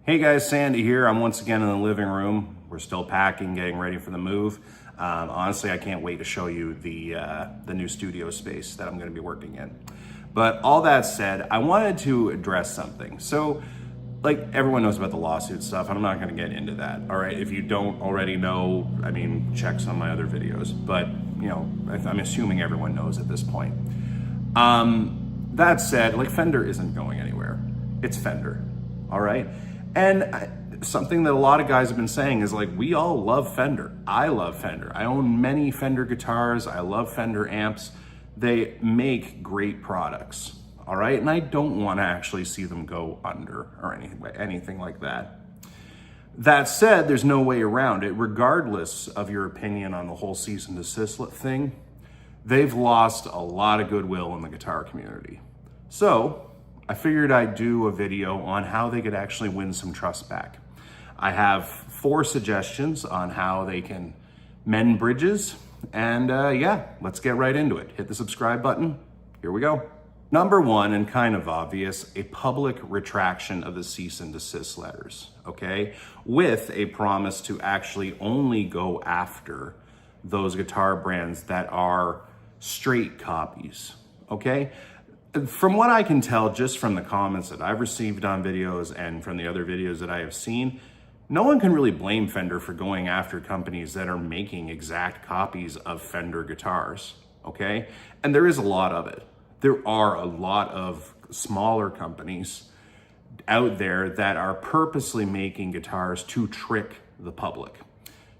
Hey guys, Sandy here. I'm once again in the living room. We're still packing, getting ready for the move. Honestly, I can't wait to show you the new studio space that I'm going to be working in. But all that said, I wanted to address something. So, like everyone knows about the lawsuit stuff, I'm not going to get into that. All right, if you don't already know, I mean, check some of my other videos. But you know, I'm assuming everyone knows at this point. That said, like Fender isn't going anywhere. It's Fender. All right. And something that a lot of guys have been saying is like, we all love Fender. I love Fender. I own many Fender guitars. I love Fender amps. They make great products. All right. And I don't want to actually see them go under or anything like that. That said, there's no way around it. Regardless of your opinion on the whole cease and desist thing, they've lost a lot of goodwill in the guitar community. So I figured I'd do a video on how they could actually win some trust back. I have 4 suggestions on how they can mend bridges. And yeah, let's get right into it. Hit the subscribe button. Here we go. Number 1, and kind of obvious, a public retraction of the cease and desist letters, okay? With a promise to actually only go after those guitar brands that are straight copies, okay? From what I can tell, just from the comments that I've received on videos and from the other videos that I have seen, no one can really blame Fender for going after companies that are making exact copies of Fender guitars, okay? And there is a lot of it. There are a lot of smaller companies out there that are purposely making guitars to trick the public.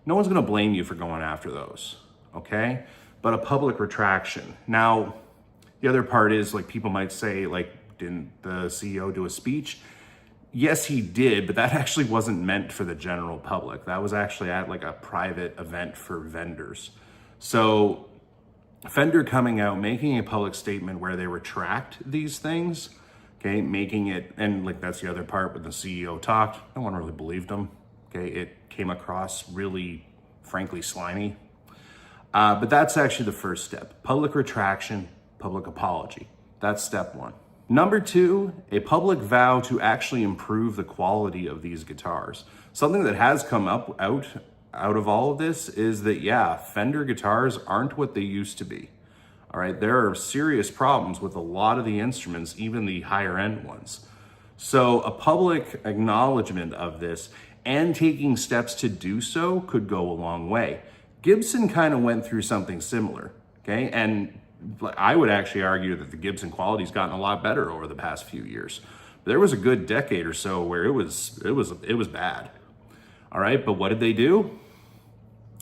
No one's gonna blame you for going after those, okay? But a public retraction. Now, the other part is, like, people might say, like, didn't the CEO do a speech? Yes, he did, but that actually wasn't meant for the general public. That was actually at like a private event for vendors. So Fender coming out, making a public statement where they retract these things, okay, making it, and like that's the other part when the CEO talked, no one really believed him, okay? It came across really, frankly, slimy. But that's actually the first step. Public retraction, public apology. That's step 1. Number 2, a public vow to actually improve the quality of these guitars. Something that has come up out of all of this is that, yeah, Fender guitars aren't what they used to be. All right, there are serious problems with a lot of the instruments, even the higher end ones. So a public acknowledgement of this and taking steps to do so could go a long way. Gibson kind of went through something similar, okay? And I would actually argue that the Gibson quality's gotten a lot better over the past few years. There was a good decade or so where it was bad. All right, but what did they do?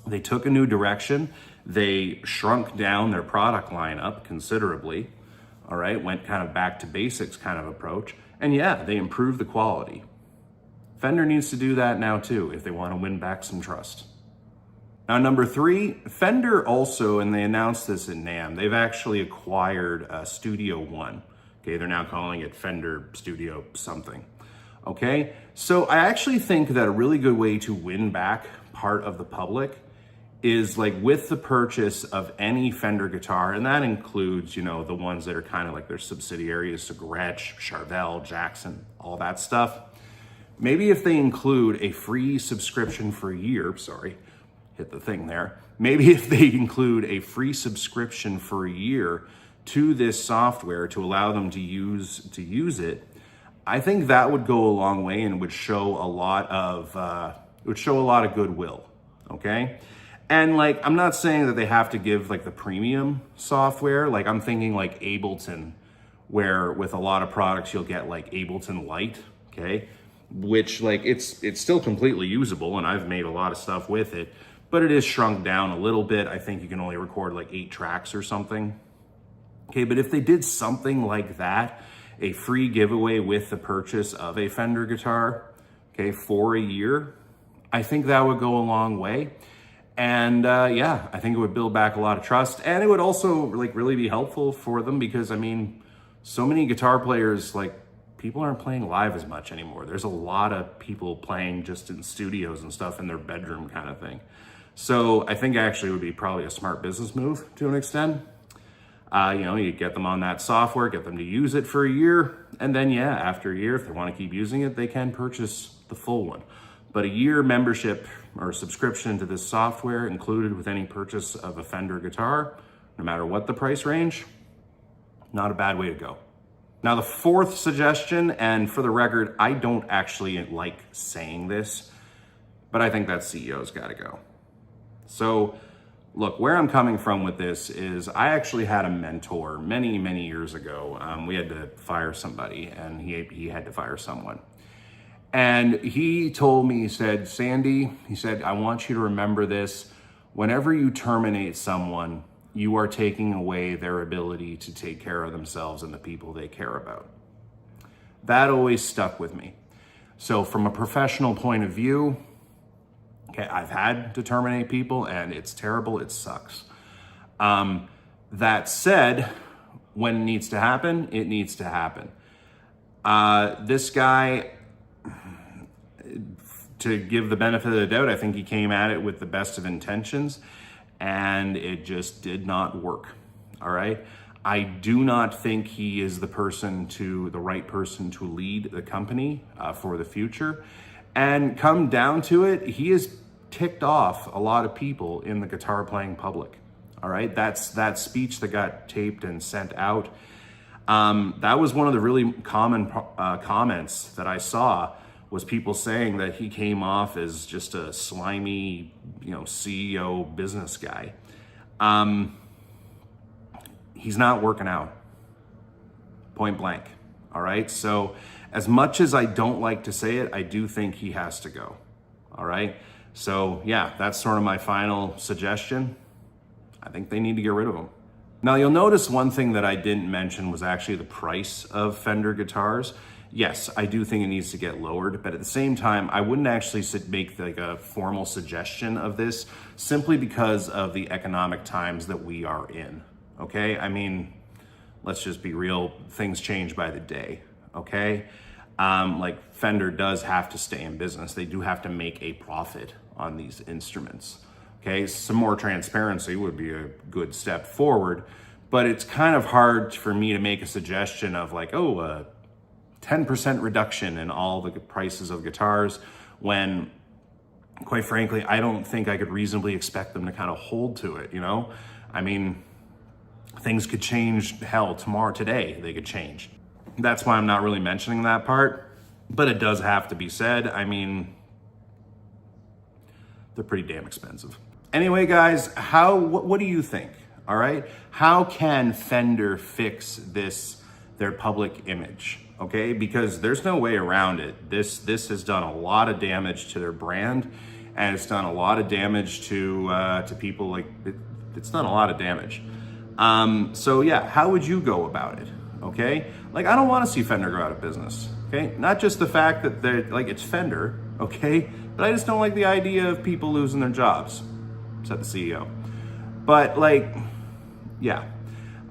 They took a new direction. They shrunk down their product lineup considerably. All right, went kind of back to basics kind of approach. And yeah, they improved the quality. Fender needs to do that now too if they want to win back some trust. Now, number 3, Fender also, and they announced this in NAMM, they've actually acquired Studio One. Okay, they're now calling it Fender Studio something. Okay, so I actually think that a really good way to win back part of the public is like with the purchase of any Fender guitar, and that includes, you know, the ones that are kind of like their subsidiaries, so Gretsch, Charvel, Jackson, all that stuff. Maybe if they include a free subscription for a year, hit the thing there. Maybe if they include a free subscription for a year to this software to allow them to use it, I think that would go a long way and would show a lot of goodwill. Okay, and like I'm not saying that they have to give like the premium software. Like I'm thinking like Ableton, where with a lot of products you'll get like Ableton Lite. Okay, which like it's still completely usable, and I've made a lot of stuff with it. But it is shrunk down a little bit. I think you can only record like 8 tracks or something. Okay, but if they did something like that, a free giveaway with the purchase of a Fender guitar, okay, for a year, I think that would go a long way. And yeah, I think it would build back a lot of trust. And it would also like really be helpful for them because I mean, so many guitar players, like people aren't playing live as much anymore. There's a lot of people playing just in studios and stuff in their bedroom kind of thing. So I think actually it would be probably a smart business move to an extent. You know, you get them on that software, get them to use it for a year, and then yeah, after a year, if they want to keep using it, they can purchase the full one. But a year membership or subscription to this software included with any purchase of a Fender guitar, no matter what the price range, not a bad way to go. Now the fourth suggestion, and for the record, I don't actually like saying this, but I think that CEO's gotta go. So look, where I'm coming from with this is I actually had a mentor many, many years ago. We had to fire somebody and he had to fire someone. And he told me, he said, Sandy, he said, I want you to remember this. Whenever you terminate someone, you are taking away their ability to take care of themselves and the people they care about. That always stuck with me. So from a professional point of view, okay, I've had to terminate people and it's terrible, it sucks. That said, when it needs to happen, it needs to happen. This guy, to give the benefit of the doubt, I think he came at it with the best of intentions and it just did not work, all right? I do not think he is the right person to lead the company for the future. And come down to it, he has ticked off a lot of people in the guitar playing public, all right? That's that speech that got taped and sent out. That was one of the really common comments that I saw, was people saying that he came off as just a slimy, CEO business guy. He's not working out, point blank, all right? So as much as I don't like to say it, I do think he has to go, all right? So yeah, that's sort of my final suggestion. I think they need to get rid of him. Now you'll notice one thing that I didn't mention was actually the price of Fender guitars. Yes, I do think it needs to get lowered, but at the same time, I wouldn't actually make like a formal suggestion of this simply because of the economic times that we are in, okay? I mean, let's just be real, things change by the day, okay? Like Fender does have to stay in business. They do have to make a profit on these instruments, okay? Some more transparency would be a good step forward, but it's kind of hard for me to make a suggestion of like, 10% reduction in all the prices of guitars when, quite frankly, I don't think I could reasonably expect them to kind of hold to it, I mean, things could change, hell, today they could change. That's why I'm not really mentioning that part, but it does have to be said. I mean, they're pretty damn expensive. Anyway, guys, what do you think, all right? How can Fender fix their public image? Okay, because there's no way around it. This has done a lot of damage to their brand, and it's done a lot of damage to people. Like it's done a lot of damage. So yeah, how would you go about it? Okay, like I don't want to see Fender go out of business. Okay, not just the fact that they're like it's Fender. Okay, but I just don't like the idea of people losing their jobs. Except the CEO. But like, yeah.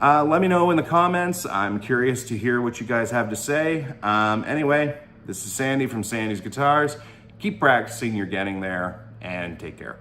Let me know in the comments. I'm curious to hear what you guys have to say. Anyway, this is Sandy from Sandy's Guitars. Keep practicing, you're getting there, and take care.